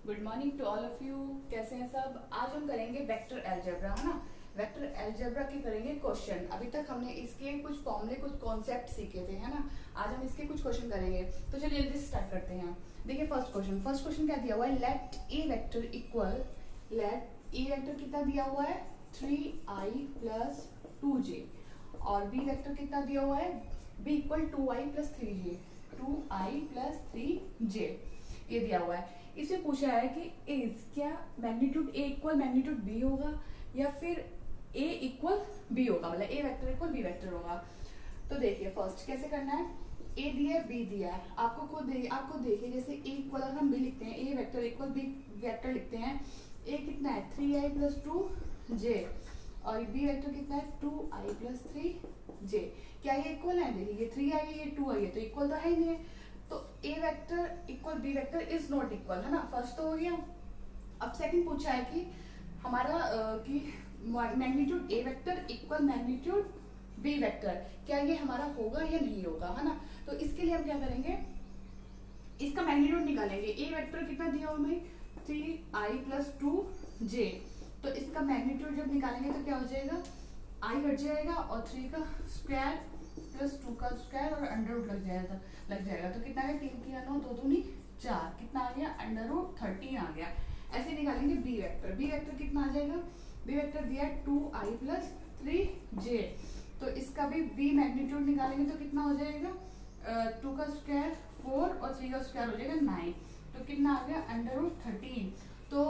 Good morning to all of you. कैसे हैं सब? आज हम करेंगे वेक्टर अलजेब्रा, है ना। वेक्टर अलजेब्रा के करेंगे क्वेश्चन। अभी तक हमने इसके कुछ फॉर्मूले, कुछ कॉन्सेप्ट सीखे थे, है ना। आज हम इसके कुछ क्वेश्चन करेंगे, तो चलिए जल्दी से स्टार्ट करते हैं। देखिए फर्स्ट क्वेश्चन क्या दिया हुआ है? लेट ए वेक्टर इक्वल, लेट ए वेक्टर कितना दिया हुआ है? 3i प्लस 2j, और बी वेक्टर कितना दिया हुआ है? b equal 2i plus 3j, 2i plus 3j ये दिया हुआ है। इससे पूछा है कि इज क्या magnitude a equal magnitude b होगा या फिर a इक्वल b होगा, मतलब a vector equal b vector होगा। तो देखिए फर्स्ट कैसे करना है। a दिया है, b दिया है, आपको देखिए जैसे a इक्वल अगर हम b लिखते हैं, a vector equal b vector लिखते हैं, a कितना है 3i प्लस 2j और b वेक्टर कितना है 2i प्लस 3j। क्या ये इक्वल है? देखिए ये 3i है, ये 2i है, तो इक्वल तो है ही नहीं है। तो a vector equal b vector is not equal, है ना। फर्स्ट तो हो गया। अब सेकंड पूछा है कि हमारा कि magnitude a vector equal magnitude b vector, क्या ये हमारा होगा या नहीं होगा, है ना। तो इसके लिए हम क्या करेंगे, इसका मैग्नीट्यूड निकालेंगे। a वेक्टर कितना दिया हमें 3i प्लस 2j, तो इसका मैग्नीट्यूड जब निकालेंगे तो क्या हो जाएगा, i घट जाएगा और 3 का स्क्वायर प्लस 2 का स्क्वायर और अंडर रूट लग जाएगा। तो कितना आ गया, 3 3 9 2 दूनी 4, कितना आ गया अंडर रूट 13 आ गया। ऐसे निकालेंगे बी वेक्टर। बी वेक्टर कितना आ जाएगा? बी वेक्टर दिया 2i प्लस 3j, तो इसका भी बी मैग्नीट्यूड निकालेंगे तो कितना हो जाएगा 2 का स्क्वायर 4 और 3 का स्क्वायर हो जाएगा 9, तो कितना आ गया अंडर रूट 13। तो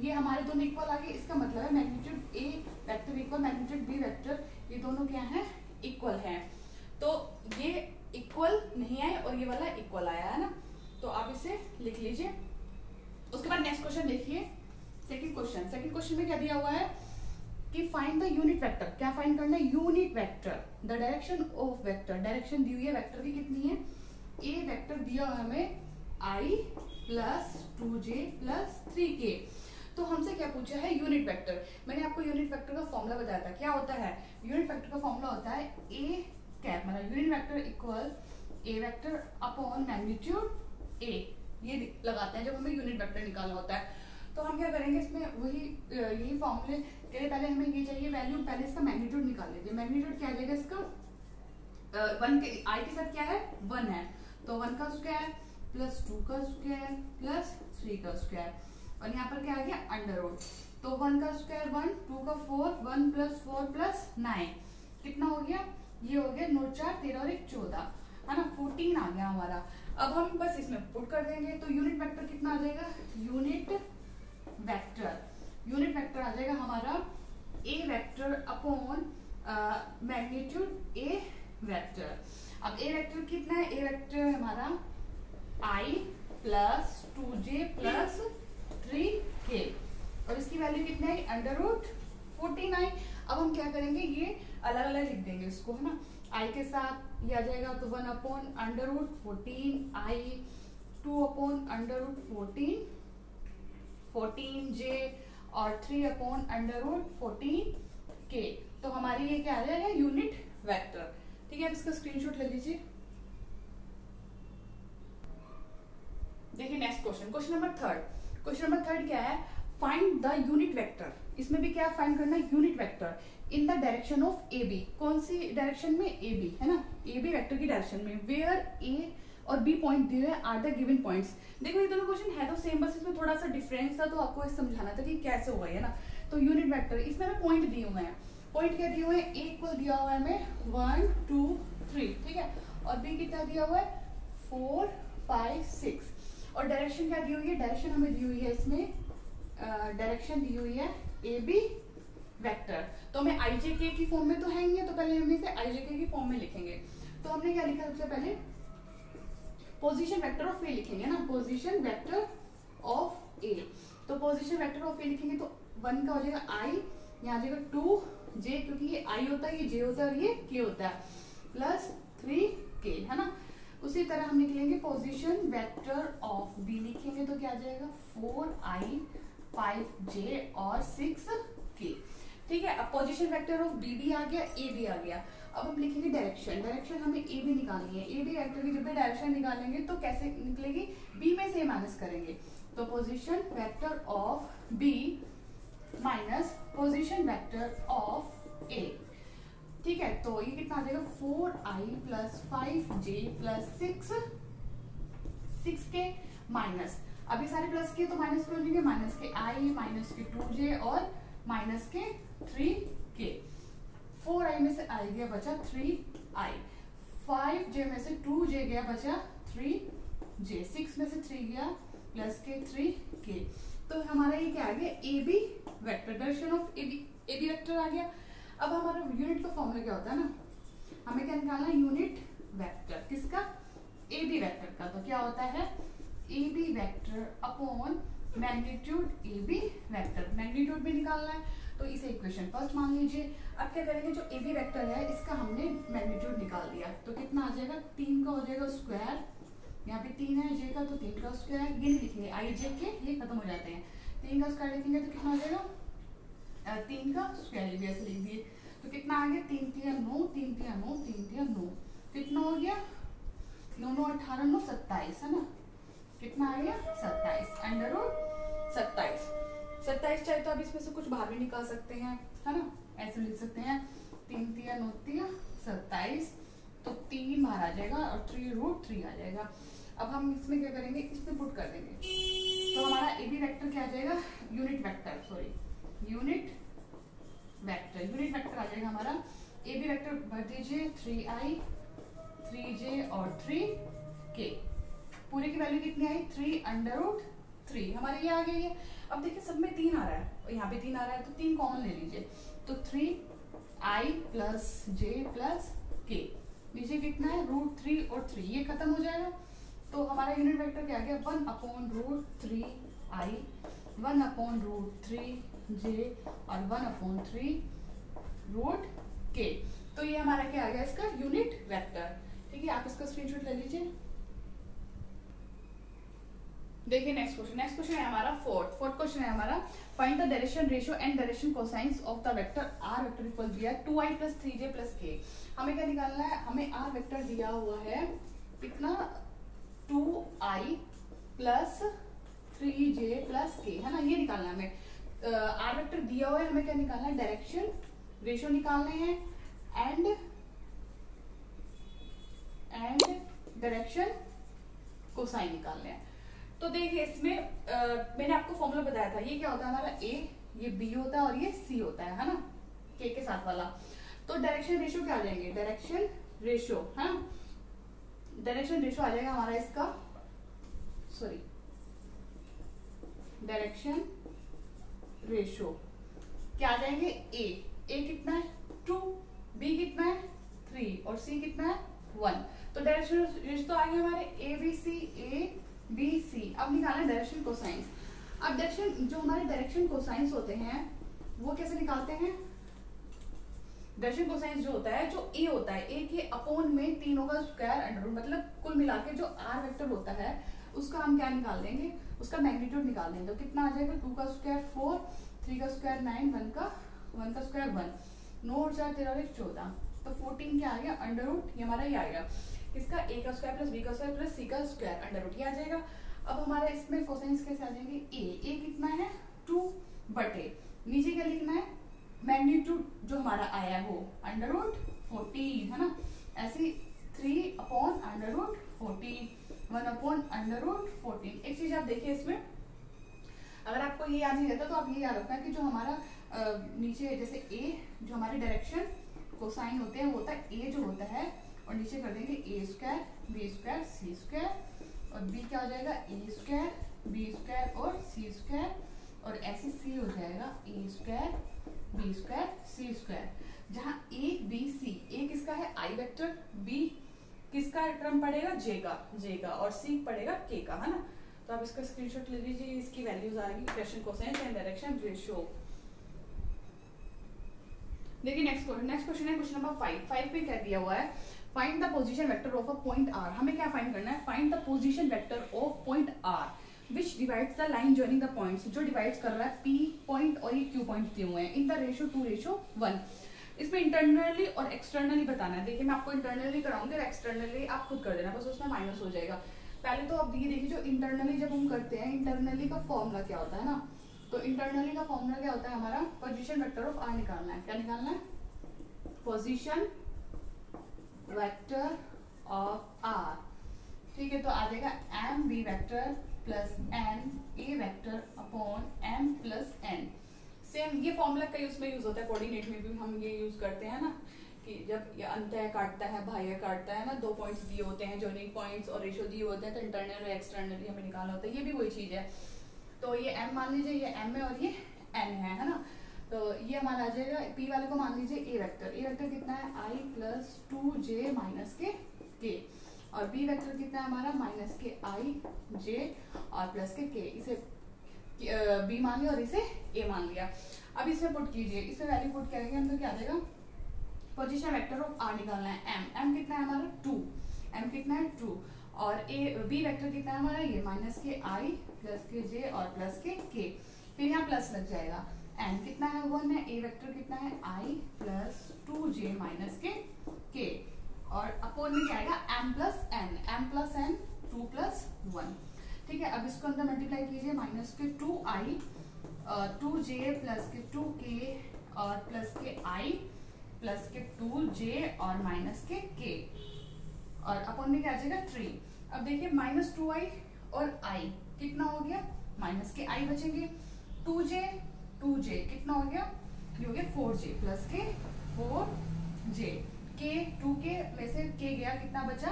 ये हमारे दोनों इक्वल आ गए। इसका मतलब है मैग्नीट्यूड ए vector equal magnitude b vector, ये दोनों क्या है इक्वल है। तो ये इक्वल नहीं आए और ये वाला इक्वल आया, है ना। तो आप इसे लिख लीजिए। उसके बाद नेक्स्ट क्वेश्चन देखिए, सेकंड क्वेश्चन में क्या दिया हुआ है कि फाइंड द यूनिट वेक्टर। क्या फाइंड करना है? Unit vector, the direction of vector. Direction दी हुई है वेक्टर की कितनी है? ए वेक्टर दिया हुआ हमें i plus 2j plus 3k। तो हमसे क्या पूछा है? Unit vector. मैंने आपको यूनिट वेक्टर का फॉर्मूला बताया था। क्या होता है यूनिट वेक्टर का फॉर्मूला? होता है ए कैप, मतलब यूनिट वेक्टर इक्वल ए वेक्टर अपॉन मैग्नीट्यूड ए, ये लगाते हैं जब हमें यूनिट वेक्टर निकालना होता है। तो हम क्या करेंगे इसमें, वही यही फॉर्मूले के लिए पहले हमें ये चाहिए वैल्यू, पहले इसका मैग्नीट्यूड निकाल लीजिए। मैग्नीट्यूड क्या आ जाएगा इसका? 1 के आई के साथ क्या है 1 है, तो 1 का स्क्वायर प्लस 2 का स्क्वायर प्लस 3 का स्क्वायर, और यहाँ पर क्या आ गया अंडर रूट। तो 1 का स्क्वायर 1, 2 का 4, 1 प्लस 4 प्लस 9, कितना हो गया? ये हो गया 9 4 13 और 1 14, है ना। 14 आ गया हमारा। अब हम बस इसमें पुट कर देंगे, तो यूनिट वेक्टर कितना आ जाएगा? यूनिट वेक्टर आ जाएगा हमारा A vector upon magnitude A vector. अब ए वेक्टर कितना है? ए वेक्टर हमारा i plus 2j plus 3k, और इसकी वैल्यू कितना है अंडर रूट 14 आई। अब हम क्या करेंगे, ये अलग अलग लिख देंगे इसको, है ना। i के साथ ये आ जाएगा तो 1 upon under root 14 i, 2 upon under root 14j और 3 अपॉन अंडर रूट 14k। तो हमारी ये क्या आ जाएगा यूनिट वेक्टर। ठीक है, अब इसका स्क्रीनशॉट ले लीजिए। देखिए नेक्स्ट क्वेश्चन नंबर थर्ड क्या है? Find the unit vector. इसमें भी क्या फाइंड करना है? Unit vector in the direction of A b. कौन सी डायरेक्शन में? ए बी, है ना। ए बी वेक्टर की डायरेक्शन में, वेयर ए और बी पॉइंट दिए हुए आर द गिवन पॉइंट्स। देखो ये दोनों क्वेश्चन है तो सेम, बस इसमें थोड़ा सा डिफरेंस था, तो आपको समझाना था कि कैसे होगा, है ना। तो यूनिट वेक्टर, इसमें हमें पॉइंट दिए हुए हैं। पॉइंट क्या दिए हुए हैं? ए इक्वल दिया हुआ है हमें 1 2 3, ठीक है, और बी कितना दिया हुआ है 4 5 6, और डायरेक्शन क्या दी हुई है? डायरेक्शन हमें दी हुई है इसमें, डायरेक्शन दी हुई है ए बी वेक्टर। तो हमें आई जे के की फॉर्म में तो है ही है, तो पहले हम इसे आई जे के की फॉर्म में लिखेंगे। तो हमने क्या लिखा? सबसे पहले पोजीशन वेक्टर ऑफ ए लिखेंगे ना, पोजीशन वेक्टर ऑफ ए। तो पोजीशन वेक्टर ऑफ ए लिखेंगे तो 1 का हो जाएगा आई, यहाँ आ जाएगा 2j, क्योंकि ये आई होता है, ये j होता है और ये k होता है, प्लस 3k, है ना। उसी तरह हम निकलेंगे पोजीशन वेक्टर ऑफ बी लिखेंगे तो क्या आ जाएगा 4i 5j और 6k। ठीक है, अब पोजीशन वेक्टर ऑफ बी भी आ गया, ए भी आ गया। अब हम लिखेंगे डायरेक्शन हमें ए बी निकालनी है। ए बी वेक्टर की जब भी डायरेक्शन निकालेंगे तो कैसे निकलेगी? बी में से माइनस करेंगे, तो position vector of B minus position vector of A, ठीक है। तो ये कितना आ जाएगा 4i plus 5j plus 6k minus, अभी सारे प्लस के तो माइनस के हो जाएंगे, माइनस के i माइनस के 2j और माइनस के 3k। 4i में से i गया बचा 3i, 5j में से 2j गया बचा 3j, 6 में से 3 गया प्लस के 3k। तो हमारा ये क्या आ गया A B vector, direction of A B vector आ गया। अब हमारा यूनिट का फॉर्मूला क्या होता है ना, हमें क्या निकालना है यूनिट वेक्टर, किसका, ए बी वेक्टर का। तो क्या होता है a B vector upon magnitude a B vector, magnitude भी निकालना है तो इसे इक्वेशन फर्स्ट मान लीजिए। अब क्या करेंगे, जो ए बी वेक्टर है इसका हमने मैग्नीट्यूड निकाल दिया तो कितना आ जाएगा 3 का हो जाएगा स्क्वायर, यहाँ पे 3 है j का तो 3 का स्क्वायर, ये नहीं लिखेंगे आई जे के, ये खत्म हो जाते हैं, 3 का स्क्वायर लिखेंगे तो कितना हो जाएगा 3 का स्क्वायर, भी ऐसे लिख दिए तो कितना आ गया 3 3 9, 3 3 9, 3 3 9, कितना हो गया 9 9 18 9 27 है ना, कितना आ गया 27 अंडर रूट 27 चाहे तो आप इसमें से कुछ बाहर भी निकाल सकते हैं, है ना, ऐसे लिख सकते हैं 3 3 9 3 27, तो 3 बाहर आ जाएगा और 3 रूट 3 आ जाएगा। अब हम इसमें क्या करेंगे, इसमें पुट कर देंगे तो हमारा ए बी वेक्टर क्या आ जाएगा यूनिट वेक्टर आ जाएगा हमारा। ए बी वेक्टर भर दीजिए 3i 3j और 3k, पूरे की वैल्यू कितनी आई 3 अंडर रूट 3, हमारे ये आ गई है। अब देखिए सब में 3 आ रहा है और यहाँ पे 3 आ रहा है तो 3 कॉमन ले लीजिए, तो 3i plus j plus k, नीचे कितना है रूट 3 और 3, ये खत्म हो जाएगा। तो हमारा यूनिट वेक्टर क्या आ गया 1 upon root 3i, 1 upon root 3j और 1 अपॉन 3 रूट k। तो ये हमारा क्या आ गया इसका यूनिट वेक्टर, ठीक है। आप इसका स्क्रीनशॉट ले लीजिए। देखिए नेक्स्ट क्वेश्चन है हमारा फोर्थ क्वेश्चन है हमारा, find the direction ratio and direction cosines of the vector r vector equal दिया है 2i plus 3j plus k। हमें क्या निकालना है, हमें आर वेक्टर दिया हुआ है कितना 2i plus 3j plus k, है ना, ये निकालना है हमें। आर वेक्टर दिया हुआ है, हमें क्या निकालना है डायरेक्शन रेशियो निकालने हैं एंड डायरेक्शन कोसाइन निकालने हैं। तो देखिए इसमें मैंने आपको फॉर्मूला बताया था, ये क्या होता है हमारा a, ये b होता है और ये c होता है ना, k के साथ वाला। तो डायरेक्शन रेशियो क्या आ जाएंगे, डायरेक्शन रेशियो है ना, डायरेक्शन रेशियो आ जाएगा हमारा इसका, डायरेक्शन रेशियो क्या आ जाएंगे a कितना है 2, b कितना है 3 और c कितना है 1। तो डायरेक्शन रेशियो तो आ गए हमारे a b c। अब निकालना डायरेक्शन कोसाइंस। अब डायरेक्शन जो हमारे डायरेक्शन कोसाइंस होते हैं वो कैसे निकालते हैं, डायरेक्शन कोसाइंस जो होता है, जो a होता है, a के अपोन में तीनों का स्क्वायर अंडर रूट, मतलब कुल मिला के जो r वेक्टर होता है उसका हम क्या निकाल देंगे, उसका मैग्नीट्यूड निकाल देंगे। तो कितना आ जाएगा 2 का स्क्वायर 4, 3 का स्क्वायर 9, 1 का स्क्वायर 1, 9 और 4 13 और 1 14, तो 14 क्या आ गया अंडर रूट, ये हमारा ये आएगा इसका a का स्क्वायर प्लस b का स्क्वायर प्लस c का स्क्वायर अंडर रूट, ये आ जाएगा। अब हमारा इसमें कोसाइंस कैसे आ जाएंगे, a कितना है 2 बटे नीचे क्या लिखना है मैग्नीट्यूड जो हमारा आया है वो अंडर रूट 14, है ना, ऐसे 3 upon under root 14, 1 upon under root 14। एक चीज आप देखिए इसमें, अगर आपको ये याद नहीं रहता तो आप ये याद रखना कि जो हमारा नीचे जैसे a जो हमारे डायरेक्शन कोसाइन होते हैं वो होता है a जो होता है, और नीचे कर देंगे a square b square c square, और b क्या हो जाएगा a स्क्वायर b स्क्वायर और c स्क्वायर, और ऐसे c हो जाएगा a square b square c square, जहाँ a b c, a किसका है i वेक्टर, b किसका टर्म पड़ेगा j का और c पड़ेगा k का, है ना। तो आप इसका स्क्रीनशॉट ले लीजिए, इसकी वैल्यूज आ रही direction cosine and direction ratio. देखिए नेक्स्ट क्वेश्चन है क्वेश्चन नंबर 5 पे क्या दिया हुआ है, find the position vector of a point r। हमें क्या फाइंड करना है, find the position vector of point r which divides the line joining the points, जो डिवाइड्स कर रहा है p पॉइंट और ये q पॉइंट दिए हुए हैं इन द रेशियो 2:1। इसमें इंटरनली और एक्सटर्नली बताना है। देखिए मैं आपको इंटरनली कराऊंगी और एक्सटर्नली आप खुद कर देना, बस उसमें माइनस हो जाएगा। पहले तो आप ये देखिए जो इंटरनली जब हम करते हैं, इंटरनली का फॉर्मूला क्या होता है ना, तो इंटरनली का फॉर्मूला क्या होता है हमारा, पोजीशन वेक्टर ऑफ आर निकालना है। क्या निकालना है? Position vector of r. ठीक है, तो आ जाएगा m b vector plus n a vector upon m plus n. Same ये फॉर्मूला कई उसमें यूज होता है, कोऑर्डिनेट में भी हम ये यूज करते हैं ना, कि जब ये अंतः काटता है, बाह्य काटता है ना, 2 पॉइंट्स दिए होते हैं, जॉइनिंग पॉइंट्स और रेशियो दिए होते हैं, तो इंटरनल और एक्सटर्नली हमें निकालना होता है। ये भी वही चीज है। तो ये m मान लीजिए, ये m है और ये n है ना। तो ये हमारा आ जाएगा, p वाले को मान लीजिए a वेक्टर। a वेक्टर कितना है? i प्लस 2j माइनस के k। और b वेक्टर कितना है हमारा? माइनस के i j और प्लस के k। इसे b मान लिया और इसे a मान लिया। अब इसमें पुट कीजिए, इसमें वैल्यू पुट करेंगे हम तो क्या आ जाएगा? पोजीशन वेक्टर ऑफ r निकालना है m कितना है हमारा? 2। m कितना है? 2। और b वेक्टर कितना है हमारा? ये माइनस के i प्लस के j और प्लस के k। फिर यहाँ प्लस लग जाएगा। n कितना है? 1 है। a वेक्टर कितना है? i प्लस 2j माइनस के k। और अपोन में क्या आएगा? m plus n 2 plus 1। ठीक है, अब इसको अंदर मल्टीप्लाई कीजिए, माइनस के 2i 2j प्लस के 2k और प्लस के i प्लस के 2j और माइनस के k। और अपन में क्या आ जाएगा? 3। अब देखिए माइनस 2i और i कितना हो गया? माइनस के i बचेंगे। 2j कितना हो गया? ये हो गया 4j प्लस के 4j। k 2k में से k गया, कितना बचा?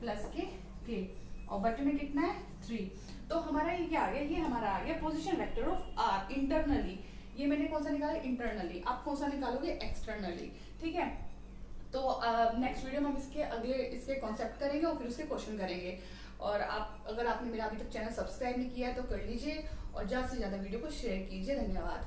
प्लस के k। और बटे में कितना है? 3। तो हमारा ये क्या आ गया? ये हमारा आ गया position vector of r internally. ये मैंने कौन सा निकाला? इंटरनली। आप कौन सा निकालोगे? एक्सटर्नली। ठीक है, तो नेक्स्ट वीडियो में हम इसके कॉन्सेप्ट करेंगे और फिर उसके क्वेश्चन करेंगे। और अगर आपने मेरा अभी तक चैनल सब्सक्राइब नहीं किया है तो कर लीजिए और ज्यादा से ज्यादा वीडियो को शेयर कीजिए। धन्यवाद।